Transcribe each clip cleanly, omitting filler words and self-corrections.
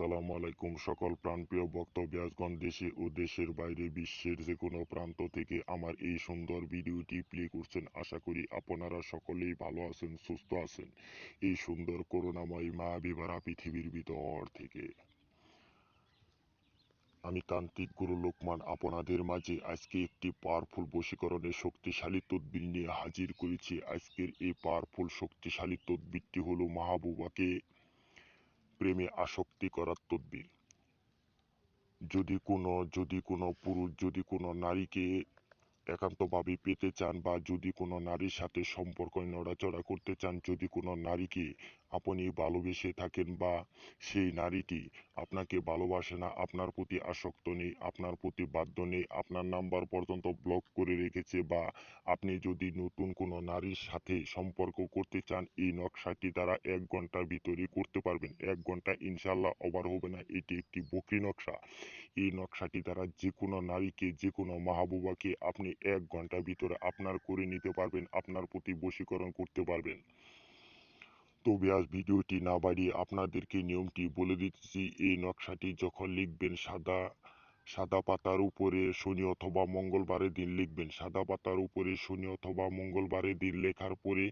আসসালামু আলাইকুম সকল প্রাণপ্রিয় বক্তব্যাসগণ দেশে ও দেশের বাইরে বিশ্বের যে কোনো প্রান্ত থেকে আমার এই সুন্দর ভিডিওটি প্লে করছেন। আশা করি আপনারা সকলেই ভালো আছেন, সুস্থ আছেন এই সুন্দর করুণাময় মায়াবিভরা পৃথিবীর ভিতর থেকে। আমি তান্ত্রিক গুরু লোকমান আপনাদের মাঝে আজকে একটি পাওয়ারফুল বশীকরণের শক্তিশালী তদবির নিয়ে হাজির করেছি। আজকের এই পাওয়ারফুল শক্তিশালী তদবিরটি হলো মাহবুবাকে প্রেমে আসক্তি করার তদবির। যদি কোনো পুরুষ যদি কোনো নারীকে একান্তভাবে পেতে চান, বা যদি কোনো নারীর সাথে সম্পর্ক নড়াচড়া করতে চান, যদি কোনো নারীকে আপনি ভালোবেসে থাকেন বা সেই নারীটি আপনাকে ভালোবাসে না, আপনার প্রতি আসক্ত নেই, আপনার প্রতি বাধ্য নেই, আপনার নাম্বার পর্যন্ত ব্লক করে রেখেছে, বা আপনি যদি নতুন কোনো নারীর সাথে সম্পর্ক করতে চান, এই নকশাটি দ্বারা 1 ঘন্টার ভিতরে করতে পারবেন। 1 ঘন্টা ইনশাল্লাহ ওভার হবে না। এটি একটি বকরি নকশা। এই নকশাটি দ্বারা যে কোনো নারীকে, যে কোনো মাহবুবাকে আপনি 1 ঘন্টার ভিতরে আপনার করে নিতে পারবেন, আপনার প্রতি বশীকরণ করতে পারবেন। তো ব্যাস ভিডিওটি না বাড়িয়ে আপনাদেরকে নিয়মটি বলে দিচ্ছি। এই নকশাটি যখন লিখবেন, সাদা পাতার উপরে শনি অথবা মঙ্গলবারের দিন লিখবেন। সাদা পাতার উপরে শনি অথবা মঙ্গলবারের দিন লেখার পরে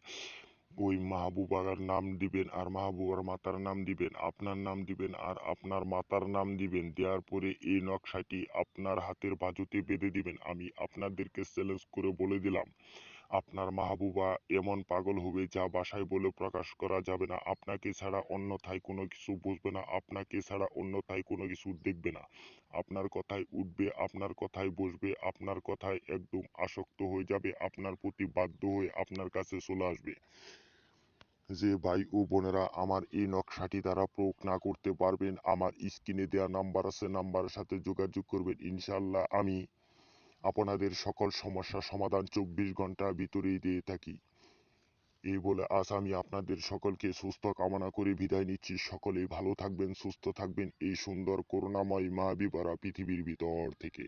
ওই মাহবুবার নাম দিবেন, আর মাহবুবার মাতার নাম দিবেন, আপনার নাম দিবেন, আর আপনার মাতার নাম দিবেন। দেওয়ার পরে এই নকশাটি আপনার হাতের বাজুতে বেঁধে দিবেন। আমি আপনাদেরকে চ্যালেঞ্জ করে বলে দিলাম, আপনার মাহবুবা এমন পাগল হবে যা বাসায় বলে প্রকাশ করা যাবে না। আপনাকে ছাড়া অন্যথায় কোনো কিছু বুঝবে না, আপনাকে ছাড়া অন্যথায় কোনো কিছু দেখবে না। আপনার কথায় উঠবে, আপনার কথায় বসবে, আপনার কথায় একদম আসক্ত হয়ে যাবে, আপনার প্রতি বাধ্য হয়ে আপনার কাছে চলে আসবে। যে ভাই ও বোনেরা আমার এই নকশাটি দ্বারা প্রয়োগ না করতে পারবেন, আমার স্ক্রিনে দেওয়া নাম্বার আছে, নাম্বারের সাথে যোগাযোগ করবেন। ইনশাল্লাহ আমি আপনাদের সকল সমস্যার সমাধান 24 ঘন্টার ভিতরেই দিয়ে থাকি। এই বলে আজ আমি আপনাদের সকলকে সুস্থ কামনা করে বিদায় নিচ্ছি। সকলেই ভালো থাকবেন, সুস্থ থাকবেন এই সুন্দর করুণাময় মায়াবী ভরা পৃথিবীর ভিতর থেকে।